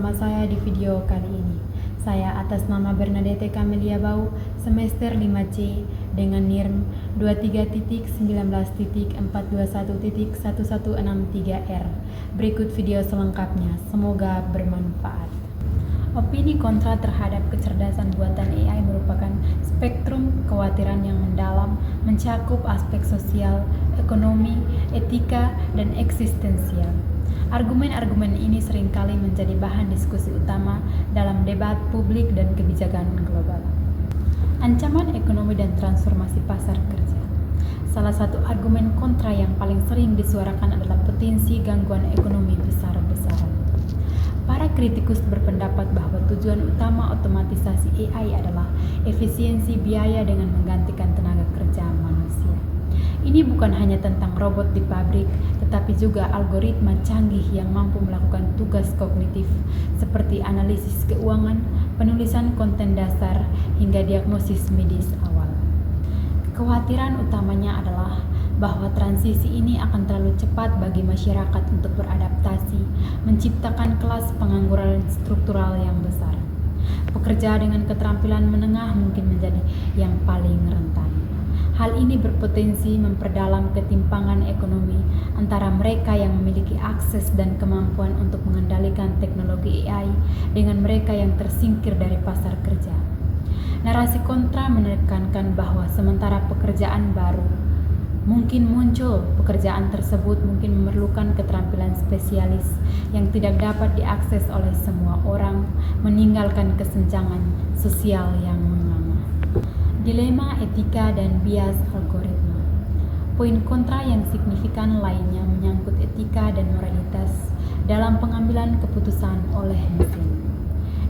bersama saya di video kali ini. Saya atas nama Bernadette Camelia Bau, semester 5C dengan NIRM 23.19.421.1163R. Berikut video selengkapnya, semoga bermanfaat. Opini kontra terhadap kecerdasan buatan AI merupakan spektrum kekhawatiran yang mendalam, mencakup aspek sosial, ekonomi, etika, dan eksistensial. Argumen-argumen ini seringkali menjadi bahan diskusi utama dalam debat publik dan kebijakan global. Ancaman ekonomi dan transformasi pasar kerja. Salah satu argumen kontra yang paling sering disuarakan adalah potensi gangguan ekonomi besar-besaran. Para kritikus berpendapat bahwa tujuan utama otomatisasi AI adalah efisiensi biaya dengan menggantikan tenaga kerja manusia. Ini bukan hanya tentang robot di pabrik, tetapi juga algoritma canggih yang mampu melakukan tugas kognitif seperti analisis keuangan, penulisan konten dasar, hingga diagnosis medis awal. Kekhawatiran utamanya adalah bahwa transisi ini akan terlalu cepat bagi masyarakat untuk beradaptasi, menciptakan kelas pengangguran struktural yang besar. Pekerja dengan keterampilan menengah mungkin menjadi yang paling rentan. Hal ini berpotensi memperdalam ketimpangan ekonomi antara mereka yang memiliki akses dan kemampuan untuk mengendalikan teknologi AI dengan mereka yang tersingkir dari pasar kerja. Narasi kontra menekankan bahwa sementara pekerjaan baru mungkin muncul, pekerjaan tersebut mungkin memerlukan keterampilan spesialis yang tidak dapat diakses oleh semua orang, meninggalkan kesenjangan sosial yang menganga. Dilema etika dan bias algoritma. Poin kontra yang signifikan lainnya menyangkut etika dan moralitas dalam pengambilan keputusan oleh mesin.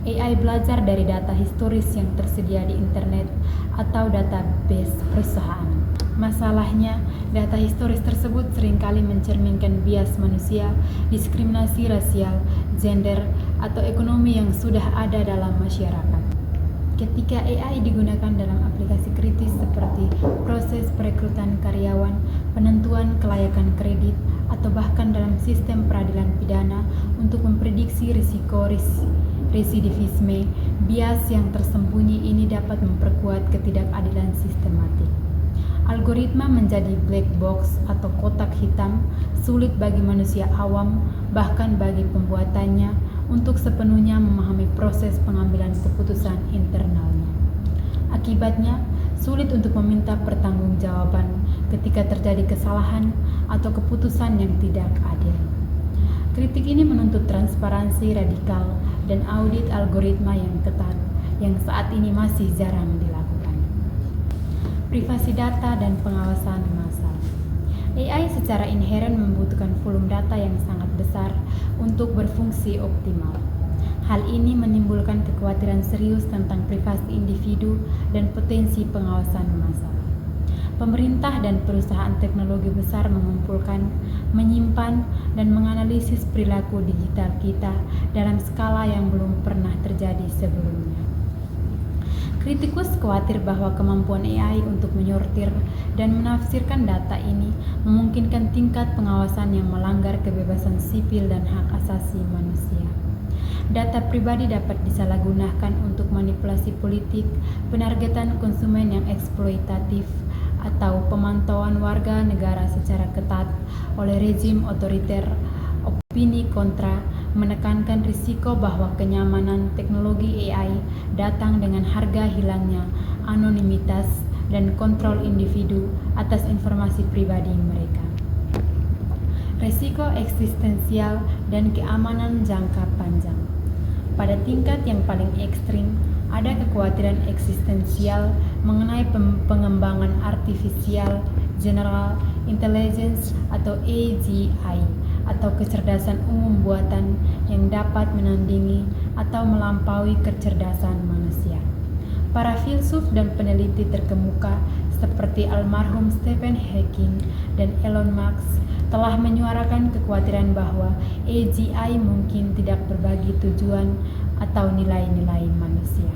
AI belajar dari data historis yang tersedia di internet atau database perusahaan. Masalahnya, data historis tersebut seringkali mencerminkan bias manusia, diskriminasi rasial, gender, atau ekonomi yang sudah ada dalam masyarakat. Ketika AI digunakan dalam aplikasi kritis seperti proses perekrutan karyawan, penentuan kelayakan kredit, atau bahkan dalam sistem peradilan pidana untuk memprediksi risiko residivisme, bias yang tersembunyi ini dapat memperkuat ketidakadilan sistematik. Algoritma menjadi black box atau kotak hitam, sulit bagi manusia awam, bahkan bagi pembuatannya, untuk sepenuhnya memahami proses pengambilan keputusan internalnya. Akibatnya, sulit untuk meminta pertanggungjawaban ketika terjadi kesalahan atau keputusan yang tidak adil. Kritik ini menuntut transparansi radikal dan audit algoritma yang ketat yang saat ini masih jarang dilakukan. Privasi data dan pengawasan massal. AI secara inheren membutuhkan volume data yang sangat besar untuk berfungsi optimal. Hal ini menimbulkan kekhawatiran serius tentang privasi individu dan potensi pengawasan massal. Pemerintah dan perusahaan teknologi besar mengumpulkan, menyimpan, dan menganalisis perilaku digital kita dalam skala yang belum pernah terjadi sebelumnya. Kritikus khawatir bahwa kemampuan AI untuk menyortir dan menafsirkan data ini memungkinkan tingkat pengawasan yang melanggar kebebasan sipil dan hak asasi manusia. Data pribadi dapat disalahgunakan untuk manipulasi politik, penargetan konsumen yang eksploitatif, atau pemantauan warga negara secara ketat oleh rezim otoriter. Opini kontra menekankan risiko bahwa kenyamanan teknologi AI datang dengan harga hilangnya anonimitas dan kontrol individu atas informasi pribadi mereka. Risiko eksistensial dan keamanan jangka panjang. Pada tingkat yang paling ekstrim, ada kekhawatiran eksistensial mengenai pengembangan artificial general intelligence atau AGI atau kecerdasan umum buatan yang dapat menandingi atau melampaui kecerdasan manusia. Para filsuf dan peneliti terkemuka seperti almarhum Stephen Hawking dan Elon Musk telah menyuarakan kekhawatiran bahwa AGI mungkin tidak berbagi tujuan atau nilai-nilai manusia.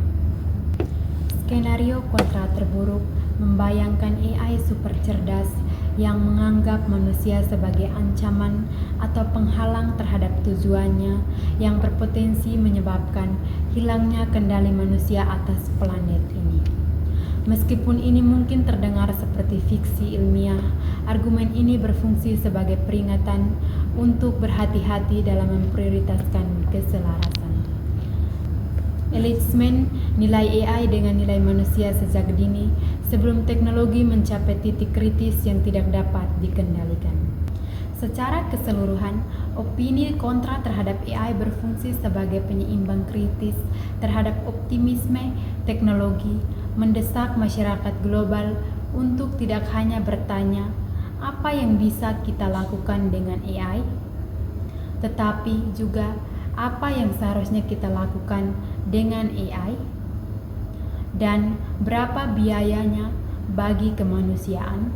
Skenario kontra terburuk membayangkan AI super cerdas yang menganggap manusia sebagai ancaman atau penghalang terhadap tujuannya yang berpotensi menyebabkan hilangnya kendali manusia atas planet ini. Meskipun ini mungkin terdengar seperti fiksi ilmiah, argumen ini berfungsi sebagai peringatan untuk berhati-hati dalam memprioritaskan keselarasan. Elitesmen nilai AI dengan nilai manusia sejak dini sebelum teknologi mencapai titik kritis yang tidak dapat dikendalikan. Secara keseluruhan, opini kontra terhadap AI berfungsi sebagai penyeimbang kritis terhadap optimisme teknologi, mendesak masyarakat global untuk tidak hanya bertanya apa yang bisa kita lakukan dengan AI, tetapi juga apa yang seharusnya kita lakukan dengan AI dan berapa biayanya bagi kemanusiaan.